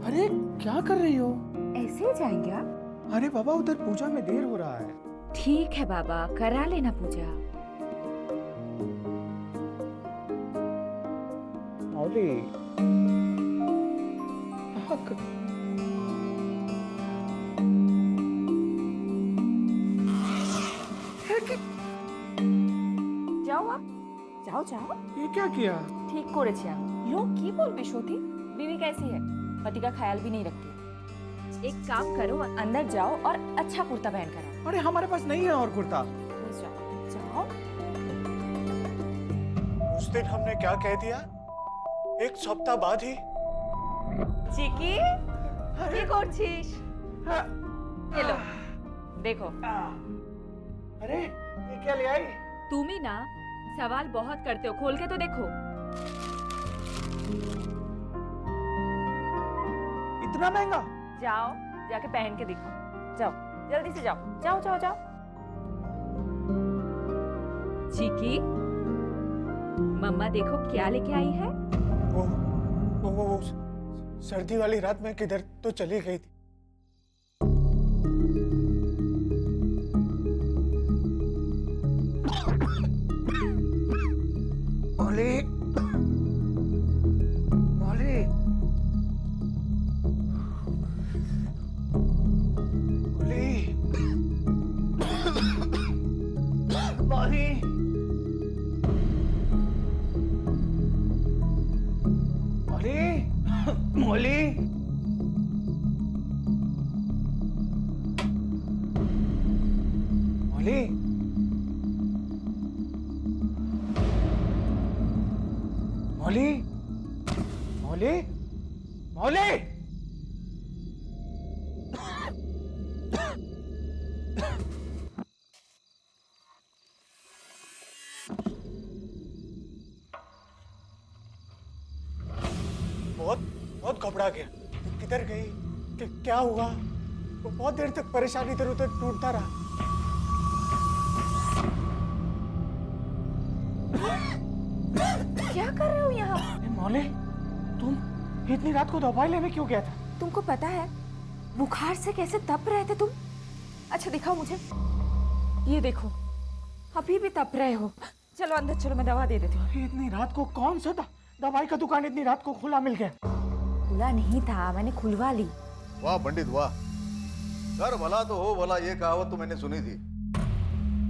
अरे क्या कर रही हो? ऐसे ही जाएंगे आप? अरे बाबा उधर पूजा में देर हो रहा है। ठीक है बाबा, करा लेना पूजा। मौली যাও आप, যাও যাও। ये क्या किया? ঠিক করেছি আমি। लोग কি বলবে সতী? बीवी कैसी है? पति का ख्याल भी नहीं रखती। एक काम करो, अंदर जाओ और अच्छा कुर्ता पहन कर आओ। अरे हमारे पास नहीं है और कुर्ता। जाओ जाओ। उस दिन हमने क्या कह दिया? एक सप्ताह बाद ही। চিকি, কি করছিস? এলো, देखो। अरे ये क्या ले आई? तुम ही ना सवाल बहुत करते हो, खोल के तो देखो। इतना महंगा? जाओ जाके पहन के दिखाओ, जाओ जल्दी से जाओ, जाओ जाओ जाओ। चिकी, मम्मा देखो क्या लेके आई है। वो सर्दी वाली रात में किधर तो चली गई थी। मौली, मौली, मौली, मौली, मौली, मौली, मौली, मौली, मौली, मौली, बहुत बहुत घबरा गया। किधर गई? क्या हुआ? वो बहुत देर तक परेशान इधर उधर ढूंढता रहा। क्या कर रहे हो यहाँ? मौली, तुम इतनी रात को दवाई लेने क्यों गया था? तुमको पता है बुखार से कैसे तप रहे थे तुम? अच्छा दिखाओ मुझे, ये देखो अभी भी तप रहे हो। चलो अंदर चलो, मैं दवा दे देती हूँ। इतनी रात को कौन सा दवाई का दुकान इतनी रात को खुला मिल गया? खुला नहीं था, मैंने खुलवा ली। वाह पंडित वाह, कर भला तो हो भला, ये कहावत तो मैंने सुनी थी,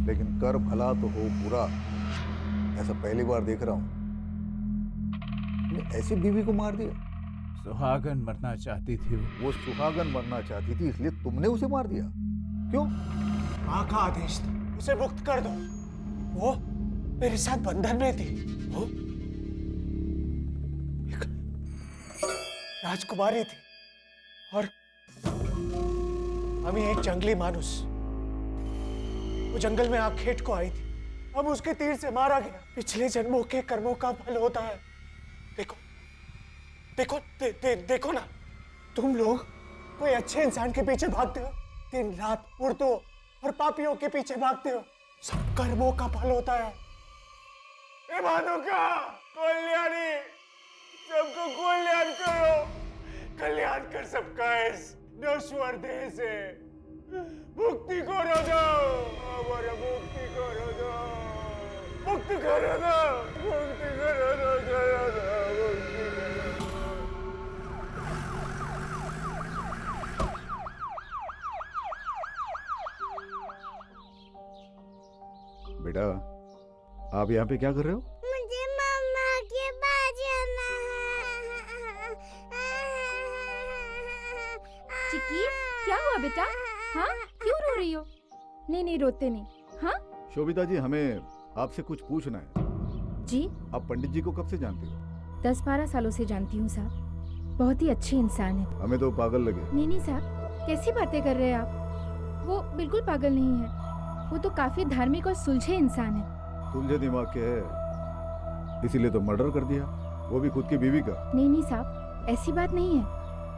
लेकिन कर भला तो हो बुरा ऐसा पहली बार देख रहा हूं। ऐसी बीवी को मार दिया? सुहागन मरना चाहती थी वो सुहागन मरना चाहती थी इसलिए तुमने उसे मार दिया? क्यों? माँ का आदेश था, उसे मुक्त कर दो। वो मेरे साथ बंधन में थी। वो एक राजकुमारी थी और अभी एक जंगली मानुस। वो जंगल में आखेट को आई थी, अब उसके तीर से मारा गया। पिछले जन्मों के कर्मों का फल होता है। देखो देखो देखो ना, तुम लोग कोई अच्छे इंसान के पीछे भागते हो, दिन रात मूर्तों और पापियों के पीछे भागते हो। सब कर्मों का फल होता है। ए भानुका, कल्याणी, सबको कल्याण करो, कल्याण कर सबका इस नश्वर देह से। मुक्ति करो दो, हमारा मुक्ति करो दो, मुक्ति करो दो, मुक्ति करो दो, करो दो, मुक्ति करो दो। बेटा आप यहाँ पे क्या कर रहे हो? मुझे मम्मा के पास जाना है। चिक्की, क्या हुआ बेटा? हाँ, क्यों रो रही हो? नहीं नहीं, रोते नहीं। हाँ शोभिता जी, हमें आपसे कुछ पूछना है। जी, आप पंडित जी को कब से जानते हो? 10-12 सालों से जानती हूँ साहब, बहुत ही अच्छे इंसान है। हमें तो पागल लगे। नहीं साहब, कैसी बातें कर रहे हैं आप? वो बिल्कुल पागल नहीं है, वो तो काफी धार्मिक और सुलझे इंसान है। सुलझे दिमाग के है, इसीलिए तो मर्डर कर दिया, वो भी खुद की बीवी का। नहीं साहब, ऐसी बात नहीं है।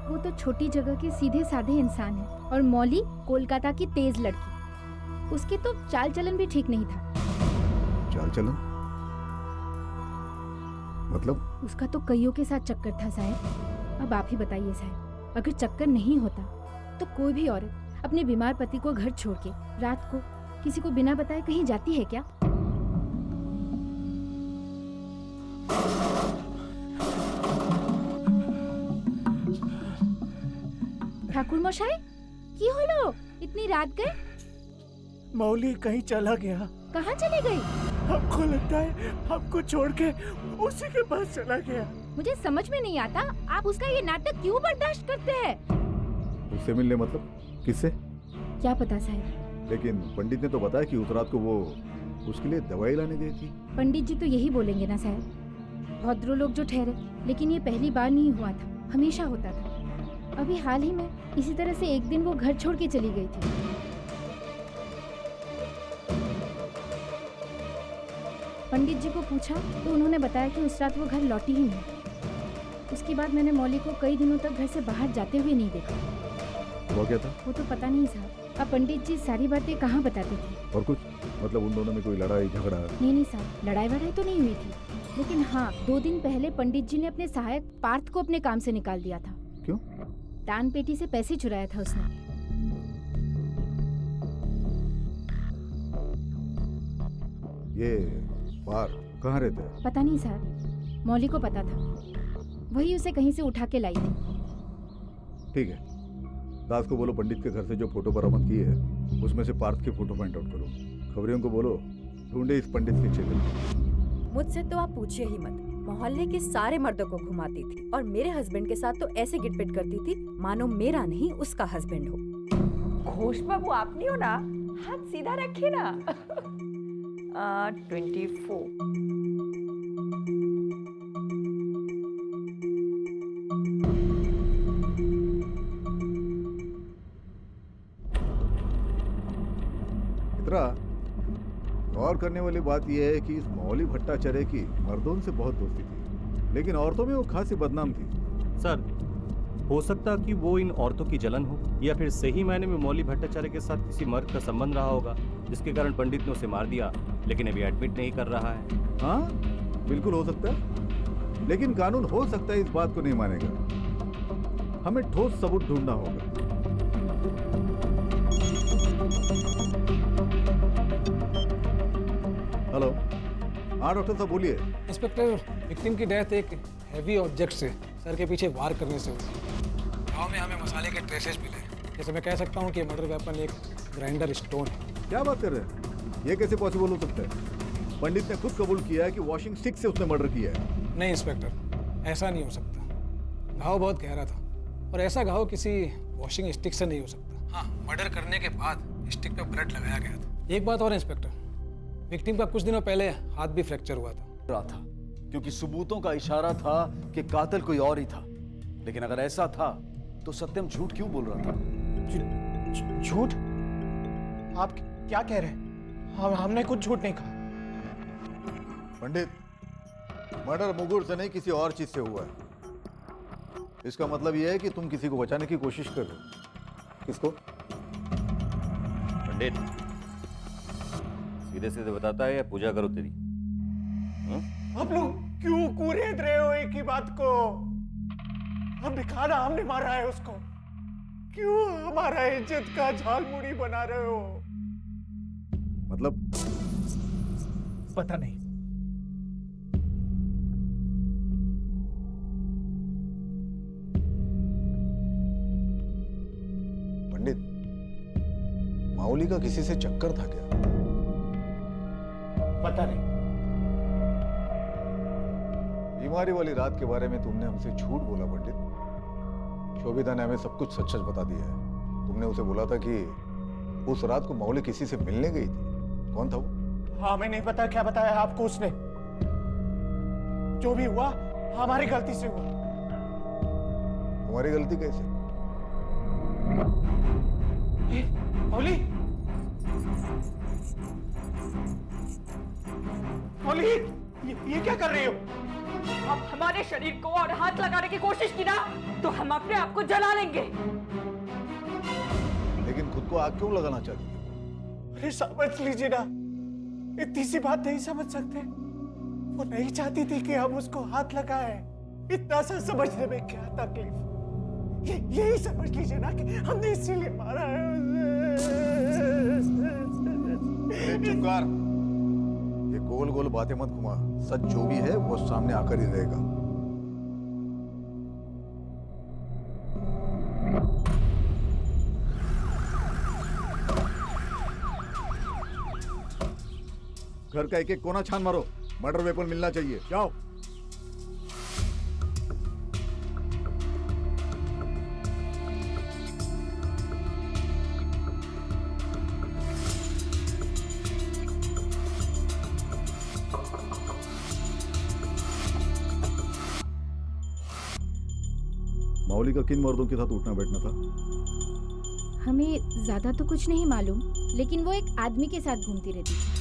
वो तो छोटी जगह के सीधे साधे इंसान है। और मौली कोलकाता की तेज लड़की, उसकी तो चाल चलन भी ठीक नहीं था। चाल चलन मतलब? उसका तो कईयों के साथ चक्कर था साहब। अब आप ही बताइए साहब। अगर चक्कर नहीं होता तो कोई भी औरत अपने बीमार पति को घर छोड़ के रात को किसी को बिना बताए कहीं जाती है क्या? ठाकुर मशाई की होलो इतनी रात गए? मौली कहीं चला गया। कहाँ चले गई? हमको लगता है हमको छोड़ के उसी के पास चला गया। मुझे समझ में नहीं आता आप उसका ये नाटक क्यों बर्दाश्त करते हैं? उससे मिलने मतलब किससे? क्या पता साहब। लेकिन पंडित ने तो बताया कि उस रात को वो उसके लिए दवाई लाने गई थी। पंडित जी तो यही बोलेंगे ना साहब। भद्रो लोग जो ठहरे, लेकिन ये पहली बार नहीं हुआ था, हमेशा होता था। अभी हाल ही में इसी तरह से एक दिन वो घर छोड़ के चली गई थी। पंडित जी को पूछा तो उन्होंने बताया कि उस रात वो घर लौटी ही नहीं। उसके बाद मैंने मौली को कई दिनों तक घर से बाहर जाते हुए नहीं देखा। वो क्या था? वो तो पता नहीं साहब। अब पंडित जी सारी बातें कहाँ बताते थे? और कुछ मतलब उन दोनों में कोई लड़ाई झगड़ा? नहीं साहब, लड़ाई वड़ाई तो नहीं हुई थी, लेकिन हाँ 2 दिन पहले पंडित जी ने अपने सहायक पार्थ को अपने काम से निकाल दिया था। क्यों? दान पेटी से पैसे चुराया था उसने। ये पार कहाँ रहते हैं? पता नहीं साहब, मौली को पता था, वही उसे कहीं से उठा के लाई थी। ठीक है, दास को बोलो पंडित के घर से जो फोटो बरामद की है उसमें से पार्थ की फोटो फाइंड आउट करो। खबरियों को बोलो ढूंढे इस पंडित के चेहरे। मुझसे तो आप पूछिए ही मत। मोहल्ले के सारे मर्दों को घुमाती थी और मेरे हस्बैंड के साथ तो ऐसे गिटपिट करती थी मानो मेरा नहीं उसका हस्बैंड हो। घोष बाबू आप नहीं हो ना, हाथ सीधा रखिए ना। 24। इतना गौर करने वाली बात यह है कि इस मौली भट्टाचार्य की मर्दों से बहुत दोस्ती थी, लेकिन औरतों में वो खासी बदनाम थी। सर, हो सकता कि वो इन औरतों की जलन हो, या फिर सही मायने में मौली भट्टाचार्य के साथ किसी मर्द का संबंध रहा होगा, जिसके कारण पंडित ने उसे मार दिया, लेकिन अभी एडमिट नहीं कर रहा है। हाँ, बिल्कुल हो सकता है, लेकिन कानून हो सकता है इस बात को नहीं मानेगा। हमें ठोस सबूत ढूंढना होगा। हेलो, हाँ डॉक्टर साहब बोलिए। इंस्पेक्टर, विक्टिम की डेथ एक हैवी ऑब्जेक्ट से सर के पीछे वार करने से हुई। गांव में हमें मसाले के ट्रेसेस मिले। जैसे मैं कह सकता हूँ कि मर्डर वेपन एक ग्राइंडर स्टोन है। क्या बात कर रहे हैं? ये कैसे पॉसिबल हो सकता है? पंडित ने खुद कबूल किया है कि वॉशिंग स्टिक से उसने मर्डर किया है। नहीं इंस्पेक्टर, ऐसा नहीं हो सकता। घाव बहुत गहरा था और ऐसा घाव किसी वॉशिंग स्टिक से नहीं हो सकता। हाँ, मर्डर करने के बाद स्टिक पे ब्लड लगाया गया था। एक बात और इंस्पेक्टर, विक्टिम का कुछ दिनों पहले हाथ भी फ्रैक्चर हुआ था। क्योंकि सबूतों का इशारा था कि कातिल कोई और ही था। लेकिन अगर ऐसा था तो सत्यम झूठ क्यों बोल रहा था? झूठ? आप क्या कह रहे हैं? हमने कुछ झूठ नहीं कहा। पंडित, मर्डर मुगुर से नहीं किसी और चीज से हुआ है। इसका मतलब यह है कि तुम किसी को बचाने की कोशिश कर रहे हो। किसको? पंडित सीधे सीधे बताता है या पूजा करो तेरी? आप लोग क्यों कुरेद रहे हो एक ही बात को? हमने खाना, हमने मारा है उसको। क्यों हमारा इज्जत का झालमुड़ी बना रहे हो? मतलब? पता नहीं। पंडित, माउली का किसी से चक्कर था क्या? पता नहीं। बीमारी वाली रात के बारे में तुमने हमसे झूठ बोला पंडित। शोभिता ने हमें सब कुछ सच सच बता दिया है। तुमने उसे बोला था कि उस रात को मौली किसी से मिलने गई थी। कौन था वो? हमें नहीं पता क्या बताया आपको उसने। जो भी हुआ हमारी गलती से हुआ। तुम्हारी गलती कैसे? मौली, मौली, ये क्या कर रही हो? आप हमारे शरीर को और हाथ लगाने की कोशिश की ना तो हम अपने आप को जला लेंगे। लेकिन खुद को आग क्यों लगाना चाहती है? अरे समझ लीजिए ना, इतनी सी बात नहीं समझ सकते? वो नहीं चाहती थी कि हम उसको हाथ लगाएं। इतना सा समझने में क्या तकलीफ? यही समझ लीजिए ना कि हमने इसीलिए मारा है उसे। चुप कर। ये गोल गोल बातें मत घुमा। सच जो भी है वो सामने आकर ही रहेगा। घर का एक एक कोना छान मारो। मर्डर वेपन मिलना चाहिए। जाओ। मौली का किन मर्दों के साथ उठना बैठना था? हमें ज्यादा तो कुछ नहीं मालूम, लेकिन वो एक आदमी के साथ घूमती रहती थी।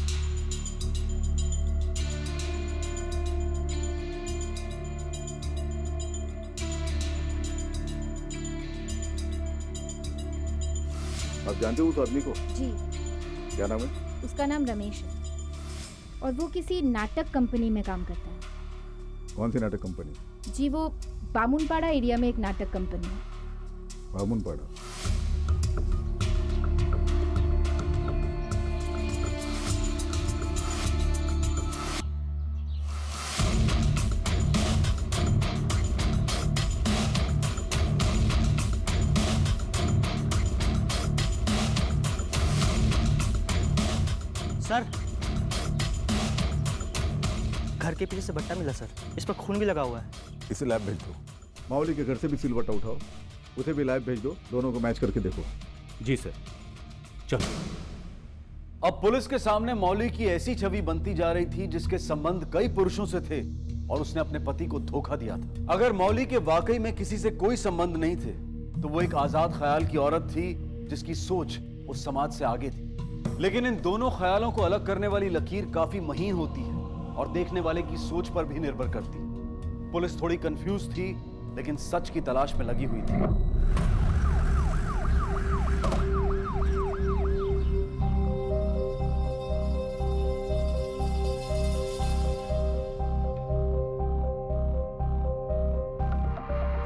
आप जानते हो उस आदमी को? जी। क्या नाम है? उसका नाम रमेश है और वो किसी नाटक कंपनी में काम करता है। कौन सी नाटक कंपनी? जी, वो बामुनपाड़ा एरिया में एक नाटक कंपनी है। बामुनपाड़ा? सर, घर के पीछे से भट्टा मिला सर, इस पर खून भी लगा हुआ है। इसे लैब भेज दो। माउली के घर से भी सिलवट्टा उठाओ, उसे भी लैब भेज दो। दोनों को मैच करके देखो। जी सर। चलो। अब पुलिस के सामने मौली की ऐसी छवि बनती जा रही थी जिसके संबंध कई पुरुषों से थे और उसने अपने पति को धोखा दिया था। अगर मौली के वाकई में किसी से कोई संबंध नहीं थे तो वो एक आजाद ख्याल की औरत थी जिसकी सोच उस समाज से आगे थी। लेकिन इन दोनों ख्यालों को अलग करने वाली लकीर काफी महीन होती है और देखने वाले की सोच पर भी निर्भर करती। पुलिस थोड़ी कंफ्यूज थी लेकिन सच की तलाश में लगी हुई थी।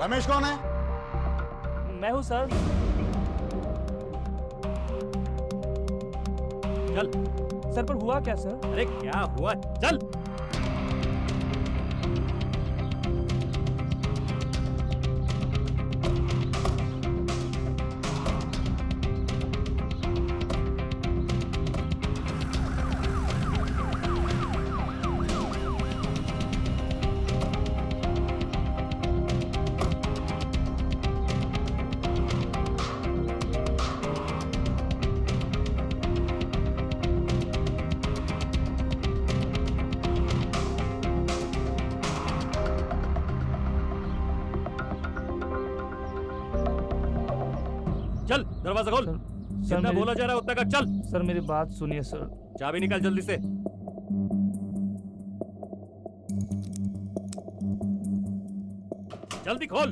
रमेश कौन है? मैं हूं सर। चल। सर, पर हुआ क्या सर? अरे क्या हुआ? चल। चल, दरवाजा खोल। जितना बोला जा रहा है उतना कर। चल। सर, मेरी बात सुनिए सर। चाबी निकाल जल्दी से। जल्दी खोल।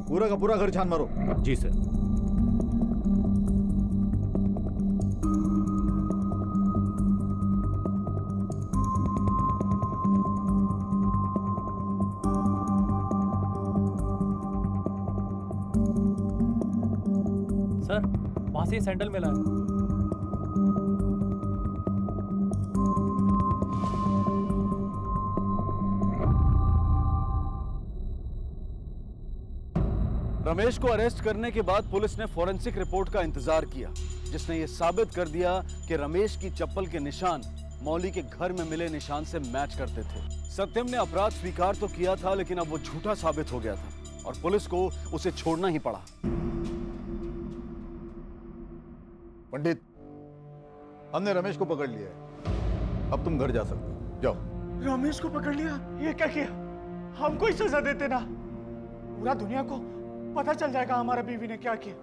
पूरा का पूरा घर छान मारो। जी सर। सर, वहां से सैंडल मिला है। रमेश को अरेस्ट करने के बाद पुलिस ने फॉरेंसिक रिपोर्ट का इंतजार किया जिसने यह साबित कर दिया कि रमेश की चप्पल के निशान मौली के घर में मिले निशान से मैच करते थे। सत्यम ने अपराध स्वीकार तो किया था लेकिन अब वो झूठा साबित हो गया था और पुलिस को उसे छोड़ना ही पड़ा। पंडित, हमने रमेश को पकड़ लिया है। अब तुम घर जा सकते हो। जाओ। रमेश को पकड़ लिया? ये क्या किया? हमको ही सजा देते ना। पूरा दुनिया को पता चल जाएगा हमारा बीवी ने क्या किया।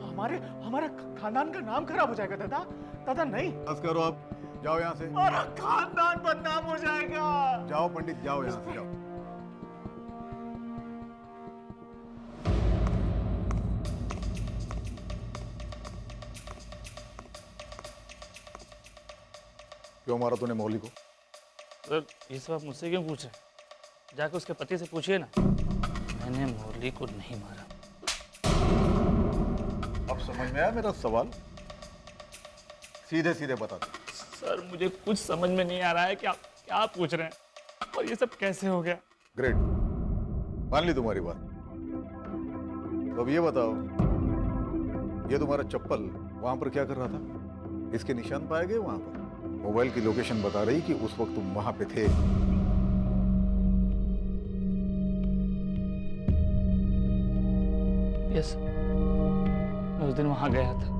हमारा खानदान का नाम खराब हो जाएगा। दादा, दादा नहीं। बस करो अब। जाओ यहाँ से। और खानदान बदनाम हो जाएगा। जाओ पंडित, जाओ यहाँ से। जाओ। क्यों मारा तूने मौली को? सर ये सब आप मुझसे क्यों पूछ रहे हैं? जाकर उसके पति से पूछिए ना। मैंने मुरली को नहीं मारा। अब समझ में आया मेरा सवाल? सीधे सीधे बता दो। सर मुझे कुछ समझ में नहीं आ रहा है कि आप क्या पूछ रहे हैं और ये सब कैसे हो गया। ग्रेट, मान ली तुम्हारी बात। तो अब ये बताओ, ये तुम्हारा चप्पल वहां पर क्या कर रहा था? इसके निशान पाए गए वहां पर? मोबाइल की लोकेशन बता रही कि उस वक्त तुम वहां पे थे। यस, मैं उस दिन वहां गया था।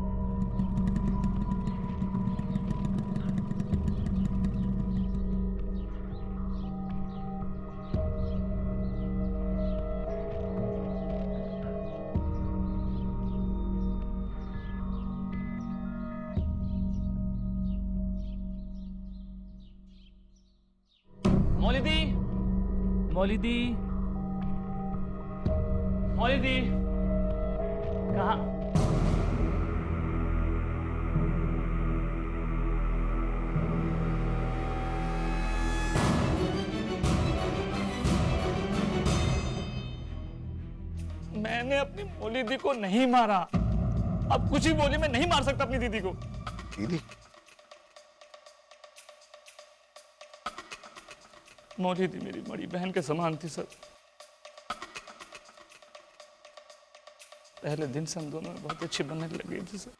मौलिदी, मौलिदी, मौलिदी, कहाँ? मैंने अपनी मौलिदी को नहीं मारा। अब कुछ ही बोलिए, मैं नहीं मार सकता अपनी दीदी को। दीदी? मौलिदी मेरी बड़ी बहन के समान थी सर। पहले दिन से हम दोनों में बहुत अच्छी बनने लग गई थी सर।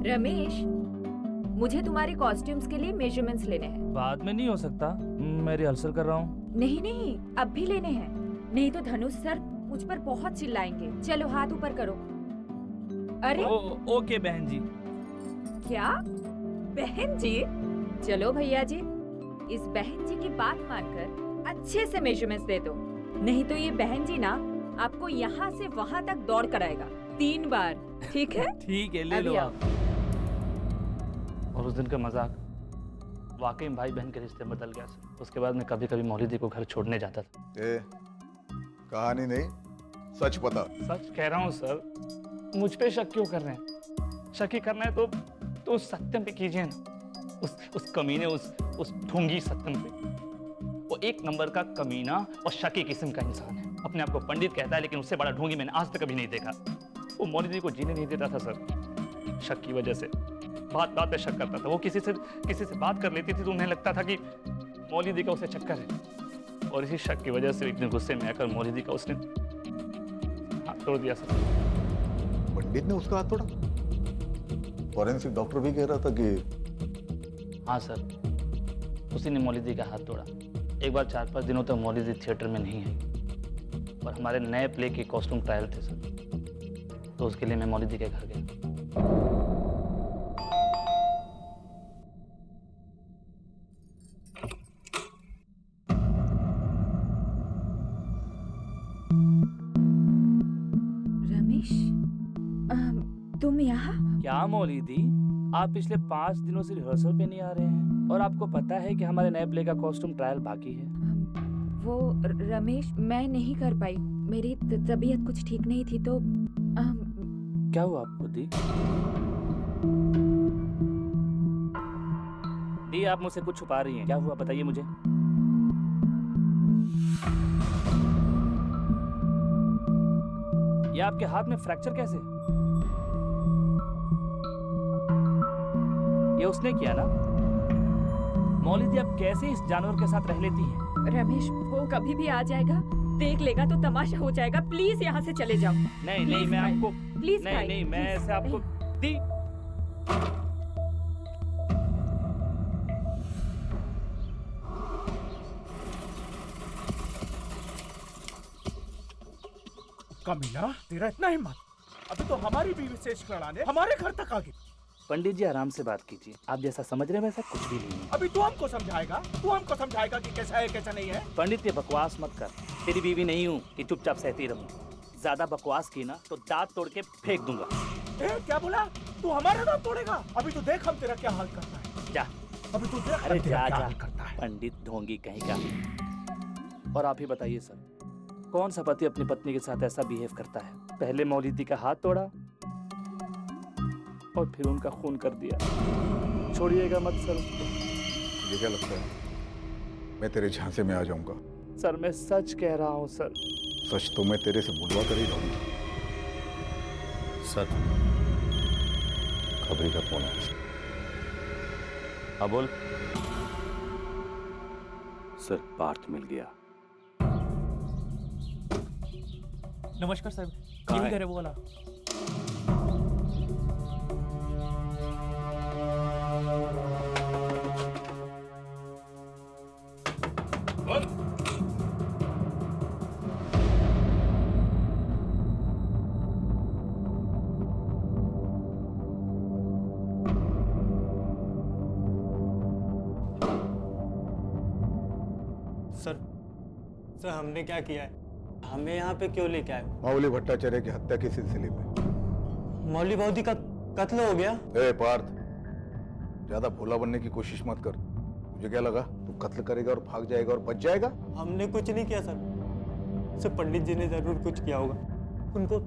रमेश, मुझे तुम्हारे कॉस्ट्यूम्स के लिए मेजरमेंट्स लेने हैं। बाद में नहीं हो सकता, मैं रिहर्सल कर रहा हूँ। नहीं नहीं, अब भी लेने हैं, नहीं तो धनुष सर मुझ पर बहुत चिल्लाएंगे। चलो हाथ ऊपर करो। अरे ओके बहन जी। क्या बहन जी? चलो भैया जी, इस बहन जी की बात मानकर अच्छे से मेजरमेंट्स दे दो, नहीं तो ये बहन जी ना आपको यहाँ से वहाँ तक दौड़ कराएगा 3 बार। ठीक है? ठीक है, ले लो आप। और उस दिन का मजाक वाकई में भाई बहन के रिश्ते में बदल गया सर। उसके बाद मैं कभी कभी मौलिदी को घर छोड़ने जाता था। कहानी नहीं, सच बता। सच कह रहा हूँ सर। मुझ पे शक क्यों कर रहे हैं? शक ही करना है तो उस सत्यम पे कीजिए ना। उस कमीने, उस ढोंगी सत्यम पे। वो एक नंबर का कमीना और शकी किस्म का इंसान है। अपने आप को पंडित कहता है, लेकिन उससे बड़ा ढोंगी मैंने आज तक कभी नहीं देखा। वो मौलिदी को जीने नहीं देता था सर, शक की वजह से। बात पे शक करता था। वो किसी से बात कर लेती थी तो उन्हें लगता था कि मौलिदी का उसे चक्कर है, और इसी शक की वजह से एक दिन गुस्से में आकर मौलिदी का उसने हाथ तोड़ दिया सर। पंडित ने उसका हाथ तोड़ा? फॉरेंसिक डॉक्टर भी कह रहा था कि हाँ सर, उसी ने मौलिदी का हाथ तोड़ा। एक बार 4-5 दिनों तक मौलिदी थिएटर में नहीं आई, और हमारे नए प्ले के कॉस्ट्यूम ट्रायल थे सर, तो उसके लिए मैं मौलिदी के घर गया। रमेश, तुम यहाँ? क्या मौलिदी, आप पिछले 5 दिनों से रिहर्सल पे नहीं आ रहे हैं, और आपको पता है कि हमारे नए प्ले का कॉस्ट्यूम ट्रायल बाकी है। वो रमेश, मैं नहीं कर पाई, मेरी तबीयत कुछ ठीक नहीं थी तो क्या हुआ आपको दी? दी, आप मुझसे कुछ छुपा रही हैं, क्या हुआ बताइए मुझे। ये आपके हाथ में फ्रैक्चर कैसे? ये उसने किया ना? मौलिदी, आप कैसे इस जानवर के साथ रह लेती हैं? रमेश, वो कभी भी आ जाएगा, देख लेगा तो तमाशा हो जाएगा। प्लीज यहाँ से चले जाओ। नहीं, मैं आपको प्लीज नहीं, मैं ऐसे आपको दी। कमीना, तेरा इतना हिम्मत? अभी तो हमारी बीवी से इश्क लड़ाने हमारे घर तक आ गई। पंडित जी आराम से बात कीजिए, आप जैसा समझ रहे हैं वैसा कुछ भी नहीं है। अभी तू हमको समझाएगा कि कैसा है कैसा नहीं है। पंडित, ये बकवास मत कर। तेरी बीवी नहीं हूँ कि चुपचाप सहती रहूं। ज्यादा बकवास की ना तो दांत तोड़ के फेंक दूंगा। क्या बोला? तू हमारा दांत तोड़ेगा? अभी तो देख हम तेरा क्या हाल करता है। जा, अभी तू देख। अरे जा, पंडित ढोंगी कहीं का। और आप ही बताइए सर, कौन सा पति अपनी पत्नी के साथ ऐसा बिहेव करता है? पहले मौलिदी का हाथ तोड़ा, और फिर उनका खून कर दिया। छोड़िएगा मत सर उसको। मुझे क्या लगता है मैं तेरे झांसे में आ जाऊंगा? सर मैं सच कह रहा हूँ सर। सच तो मैं तेरे से बुलवा कर ही रहूंगा। सर खबरी का फोन है। हाँ बोल। सर पार्थ मिल गया। नमस्कार सर, कहाँ यही है? घर है वो वाला। सर हमने क्या किया है? हमें यहाँ पे क्यों लेके आए? मौली भट्टाचार्य की हत्या के सिलसिले में। मौली बाउदी का कत्ल हो गया? ए पार्थ, ज्यादा भोला बनने की कोशिश मत कर। मुझे क्या लगा तू कत्ल करेगा और भाग जाएगा और बच जाएगा? हमने कुछ नहीं किया सर पंडित जी ने जरूर कुछ किया होगा। उनको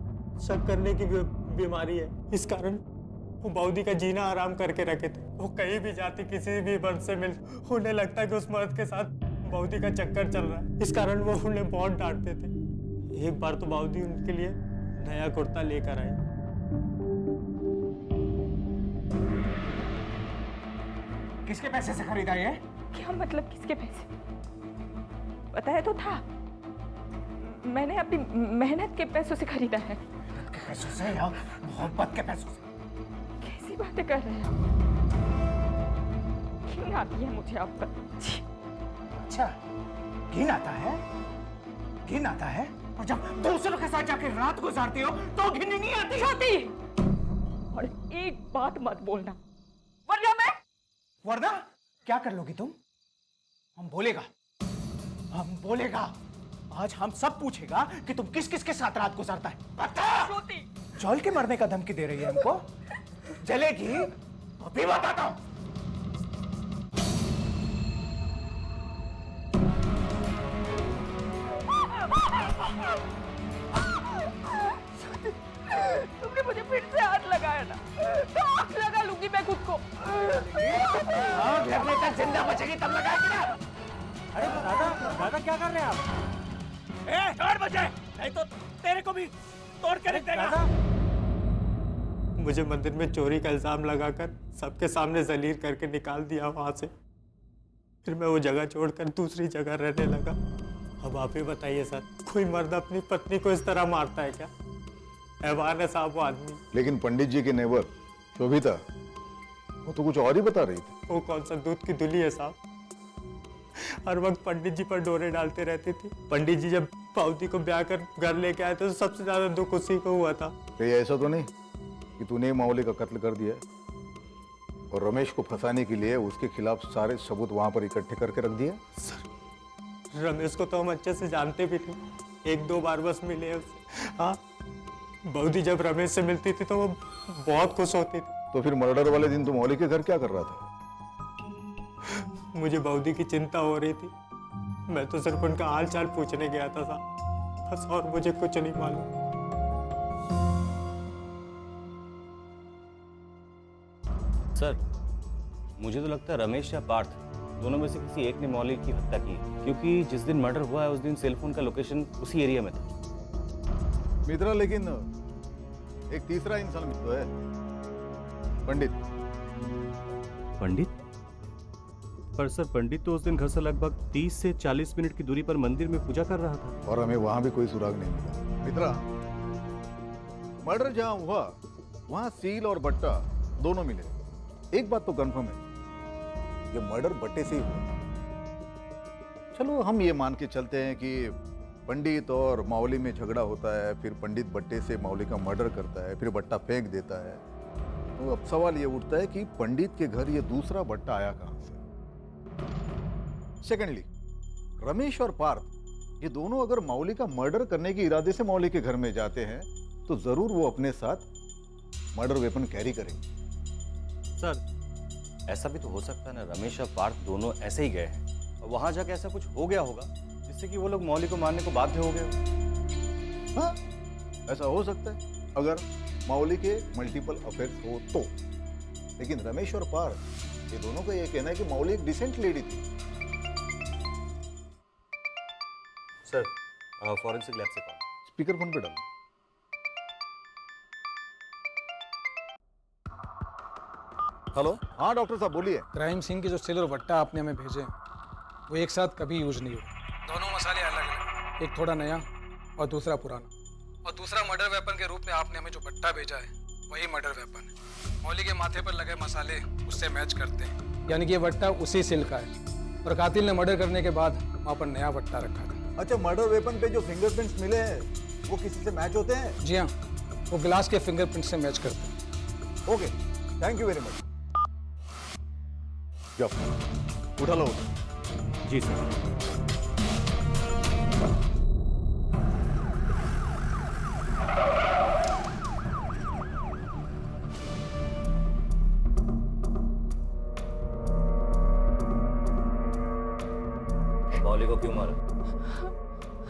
शक करने की बीमारी है, इस कारण वो बाउदी का जीना आराम करके रखे थे। वो कहीं भी जाती, किसी भी मर्द से मिल, उन्हें लगता है कि उस मर्द के साथ बाउदी का चक्कर चल रहा है। इस कारण वो उन्हें बहुत डांटते थे। एक बार तो बाउदी उनके लिए नया कुर्ता लेकर आई। किसके पैसे से खरीदा ये? क्या मतलब किसके पैसे? बताया तो था, मैंने अपनी मेहनत के पैसों से खरीदा है। मेहनत के पैसों से या मोहब्बत के पैसों से? कैसी बातें कर रहे हैं? घिन आती है मुझे आप पर। छी। अच्छा, घिन आता है? घिन आता है? और जब दूसरों के साथ जाके रात गुजारती हो तो घिन नहीं आती? होती। और एक बात मत बोलना, वरना मैं। वरना क्या कर लोगी तुम? हम बोलेगा। आज हम सब पूछेगा कि तुम किस किस के साथ रात गुजारता है। बता! जल के मरने का धमकी दे रही है हमको? जलेगी? अभी बताता हूं। तुमने मुझे फिर से हाथ लगाया ना, तो आग लगा लूंगी मैं खुद को। आग लगने तक जिंदा बचेगी तब लगाएगी ना। अरे दादा क्या कर रहे हैं आप? छोड़ मुझे, नहीं तो तेरे को भी तोड़ के रख देगा। मुझे मंदिर में चोरी का इल्जाम लगाकर सबके सामने जलील करके निकाल दिया वहां से। फिर मैं वो जगह छोड़कर दूसरी जगह रहने लगा। अब आप ही बताइए सर, कोई मर्द अपनी पत्नी को इस तरह मारता है क्या? हैवान है साहब वो आदमी। लेकिन पंडित जी की नेबर शोभिता, वो तो कुछ और ही बता रही थी। वो कौन सा दूध की दुली है साहब? हर वक्त पंडित जी पर डोरे डालते रहती थी। पंडित जी जब बाउदी को ब्याह कर घर लेके आए थे तो सबसे ज्यादा दुख उसी को हुआ था। कहीं ऐसा तो नहीं कि तूने मौली का कत्ल कर दिया और रमेश को फंसाने के लिए उसके खिलाफ सारे सबूत वहां पर इकट्ठे करके रख दिया? सर रमेश को तो हम अच्छे से जानते भी नहीं, एक दो बार बस मिले उससे। हाँ, बाउदी जब रमेश से मिलती थी तो वो बहुत खुश होती थी। तो फिर मर्डर वाले दिन तू मौली के घर क्या कर रहा था? मुझे बाउदी की चिंता हो रही थी। मैं तो सिर्फ उनका हाल चाल पूछने गया था साहब, बस, और मुझे कुछ नहीं मालूम। सर मुझे तो लगता है रमेश या पार्थ दोनों में से किसी एक ने मौली की हत्या की है, क्योंकि जिस दिन मर्डर हुआ है उस दिन सेलफोन का लोकेशन उसी एरिया में था। मित्रा, लेकिन एक तीसरा इंसान भी तो है, पंडित। पंडित? पर सर पंडित तो उस दिन घर से लगभग 30 से 40 मिनट की दूरी पर मंदिर में पूजा कर रहा था और हमें वहां भी कोई सुराग नहीं मिला। मित्रा, मर्डर जहां हुआ वहां सील और बट्टा दोनों मिले। एक बात तो कंफर्म है, ये मर्डर बट्टे से ही हुआ। चलो हम ये मान के चलते हैं कि पंडित और मौली में झगड़ा होता है, फिर पंडित बट्टे से मौली का मर्डर करता है, फिर बट्टा फेंक देता है। तो अब सवाल ये उठता है कि पंडित के घर ये दूसरा बट्टा आया कहां से? सेकेंडली, रमेश और पार्थ ये दोनों अगर मौली का मर्डर करने के इरादे से मौली के घर में जाते हैं तो जरूर वो अपने साथ मर्डर वेपन कैरी करेंगे। सर ऐसा भी तो हो सकता है ना, रमेश और पार्थ दोनों ऐसे ही गए हैं और वहां जाके ऐसा कुछ हो गया होगा जिससे कि वो लोग मौली को मारने को बाध्य हो गए। हाँ, ऐसा हो सकता है। अगर मौली के मल्टीपल अफेयर्स हो तो। लेकिन रमेश और पार्थ ये दोनों का ये कहना है कि मौली एक डिसेंट लेडी थी। सर फॉरेंसिक लैब से कॉल। स्पीकर फोन पे डालो। हेलो, हाँ डॉक्टर साहब बोलिए। क्राइम सीन के जो सेल और वट्टा आपने हमें भेजे वो एक साथ कभी यूज नहीं हुए। दोनों मसाले अलग अलग, एक थोड़ा नया और दूसरा पुराना। और दूसरा मर्डर वेपन के रूप में आपने हमें जो वट्टा भेजा है वही मर्डर वेपन है। मौली के माथे पर लगे मसाले उससे मैच करते हैं, यानी कि ये वट्टा उसी सेल का है। और कातिल ने मर्डर करने के बाद वहाँ पर नया वट्टा रखा था। अच्छा, मर्डर वेपन पे जो फिंगरप्रिंट्स मिले हैं वो किसी से मैच होते हैं? जी हाँ, वो गिलास के फिंगरप्रिंट से मैच करते हैं। Okay, thank you very much. जाओ, उठा लो। जी सर। मौली को क्यों मारा?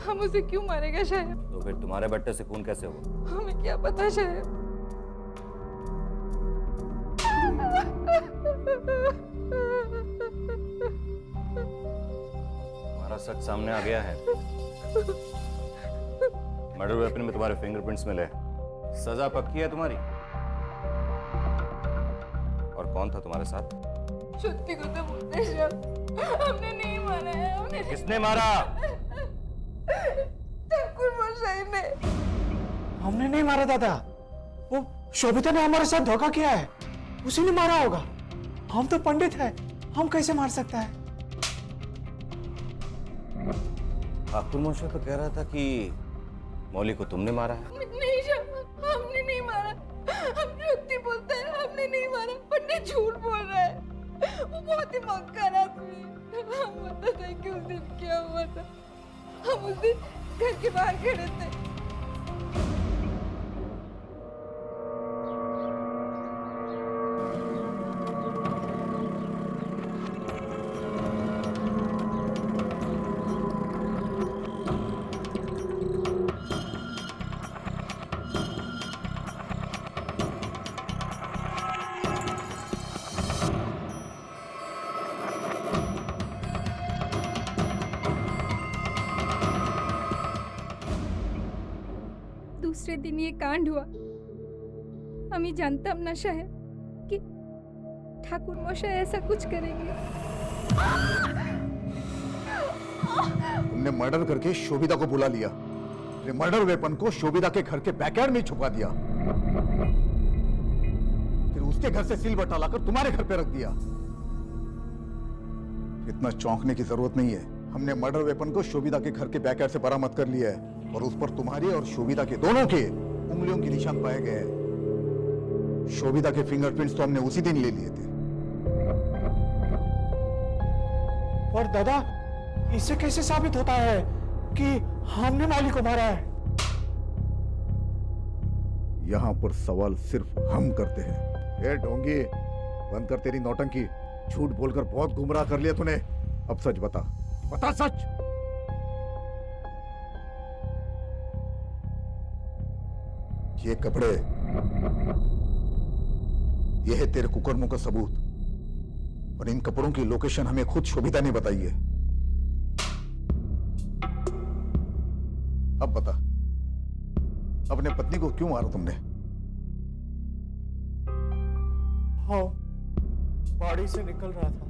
हम उसे क्यों मारेगा शायद? तो फिर तुम्हारे बट्टे से खून कैसे हुआ? हमें क्या पता शायद। हमारा सच सामने आ गया है। मर्डर वेपन में तुम्हारे फिंगरप्रिंट्स मिले। सजा पक्की है तुम्हारी। और कौन था तुम्हारे साथ? सत्य को तो बोलते हमने नहीं मारा है। हमने किसने मारा? ठाकुर मशाई ने। हमने नहीं मारा दादा, वो शोभिता ने हमारे साथ धोखा किया है, उसी ने मारा होगा। हम तो पंडित हैं, हम कैसे मार सकता है? ठाकुर मोशा तो कह रहा था कि मौली को तुमने मारा है। नहीं शाह, हमने नहीं मारा। हम सत्य बोलते हैं, हमने नहीं मारा। पंडित झूठ बोल रहा है। वो बहुत ही मक्कार आदमी है। हम पता था कि उस दिन क्या हुआ था। हम उस दिन घर के बाहर खड़े थे। दूसरे दिन ये कांड हुआ। हम ही जानता ना शायद कि ठाकुर मोशा ऐसा कुछ करेंगे। तुमने मर्डर करके शोभिता को बुला लिया, मर्डर वेपन को शोभिता के घर के बैकयार्ड में छुपा दिया, फिर उसके घर से सिलबट्टा लाकर तुम्हारे घर पे रख दिया। इतना चौंकने की जरूरत नहीं है। हमने मर्डर वेपन को शोभिता के घर के बैकयार्ड से बरामद कर लिया है और उस पर तुम्हारी और शोभिता के दोनों के उंगलियों के निशान पाए गए हैं। शोभिता के फिंगरप्रिंट्स तो हमने उसी दिन ले लिए थे। और दादा, इससे कैसे साबित होता है कि हमने मौली को मारा है? यहां पर सवाल सिर्फ हम करते हैं। ए ढोंगी, बंद कर तेरी नौटंकी। झूठ बोलकर बहुत गुमराह कर लिया तूने। अब सच बता, बता सच। ये कपड़े, ये है तेरे कुकर्मों का सबूत। और इन कपड़ों की लोकेशन हमें खुद शोभिता ने बताई है। अब बता, अपने पत्नी को क्यों मारा तुमने? हाँ, बाड़ी से निकल रहा था,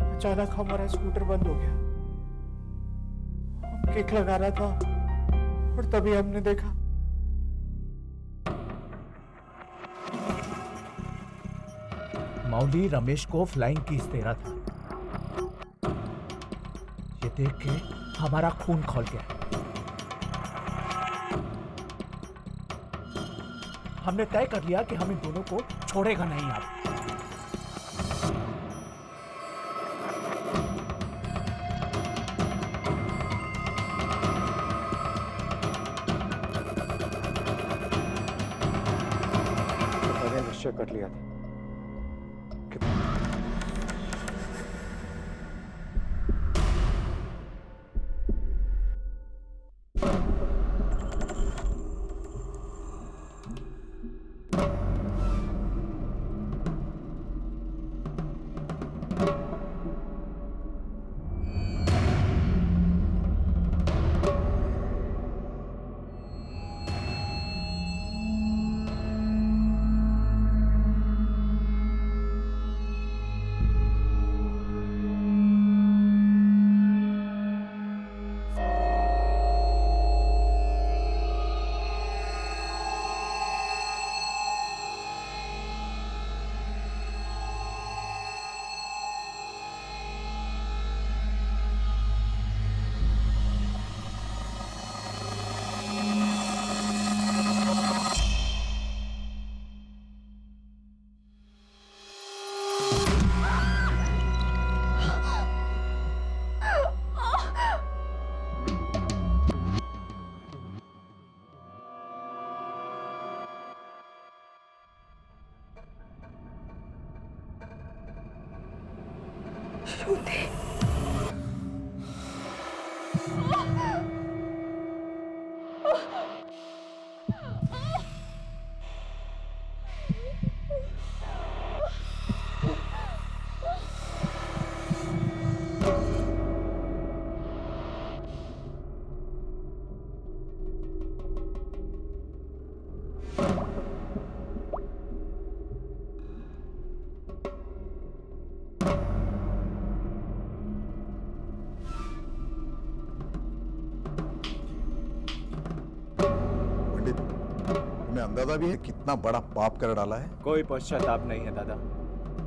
अचानक हमारा स्कूटर बंद हो गया। हम किक लगा रहा था और तभी हमने देखा। मौली रमेश को फ्लाइंग किस दे रहा था। ये देख के हमारा खून खौल गया। हमने तय कर लिया कि हम इन दोनों को छोड़ेगा नहीं। आप निश्चय कर लिया था। श्रुति पंडित, तुम्हें अंदाजा भी है कितना बड़ा पाप कर डाला है? कोई पश्चाताप नहीं है दादा।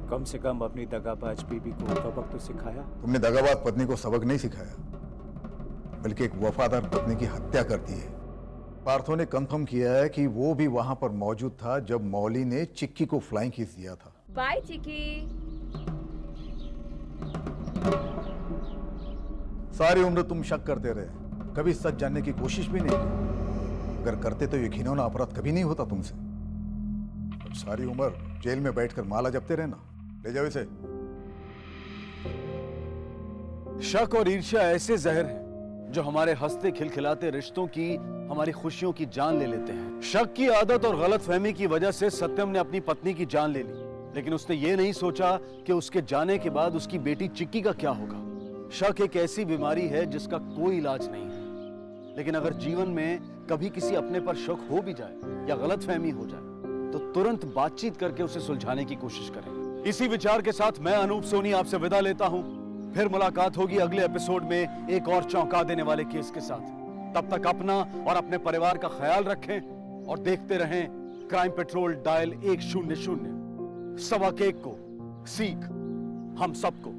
कम से कम अपनी दगाबाज बीबी को सबक तो सिखाया। तुमने दगाबाज पत्नी को सबक नहीं सिखाया, बल्कि एक वफादार पत्नी की हत्या कर दी है। पार्थो ने कंफर्म किया है कि वो भी वहां पर मौजूद था जब मौली ने चिक्की को फ्लाइंग किस दिया था। बाय चिक्की। सारी उम्र तुम शक करते रहे, कभी सच जानने की कोशिश भी नहीं की। अगर करते तो ये घिनौना अपराध कभी नहीं होता तुमसे। अब सारी उम्र जेल में बैठकर माला जपते रहना। ले जाओ इसे। शक और ईर्ष्या ऐसे जहर हैं जो हमारे हंसते खिलखिलाते रिश्तों की, हमारी खुशियों की जान ले लेते हैं। शक की आदत और गलतफहमी की वजह से सत्यम ने अपनी पत्नी की जान ले ली, लेकिन उसने ये नहीं सोचा कि उसके जाने के बाद उसकी बेटी चिक्की का क्या होगा। शक एक ऐसी बीमारी है जिसका कोई इलाज नहीं है, लेकिन अगर जीवन में कभी किसी अपने पर शक हो भी जाए या गलतफहमी हो जाए तो तुरंत बातचीत करके उसे सुलझाने की कोशिश करें। इसी विचार के साथ मैं अनूप सोनी आपसे विदा लेता हूं। फिर मुलाकात होगी अगले एपिसोड में एक और चौंका देने वाले केस के साथ। तब तक अपना और अपने परिवार का ख्याल रखें और देखते रहें क्राइम पेट्रोल डायल 100। 1 को सीख हम सबको।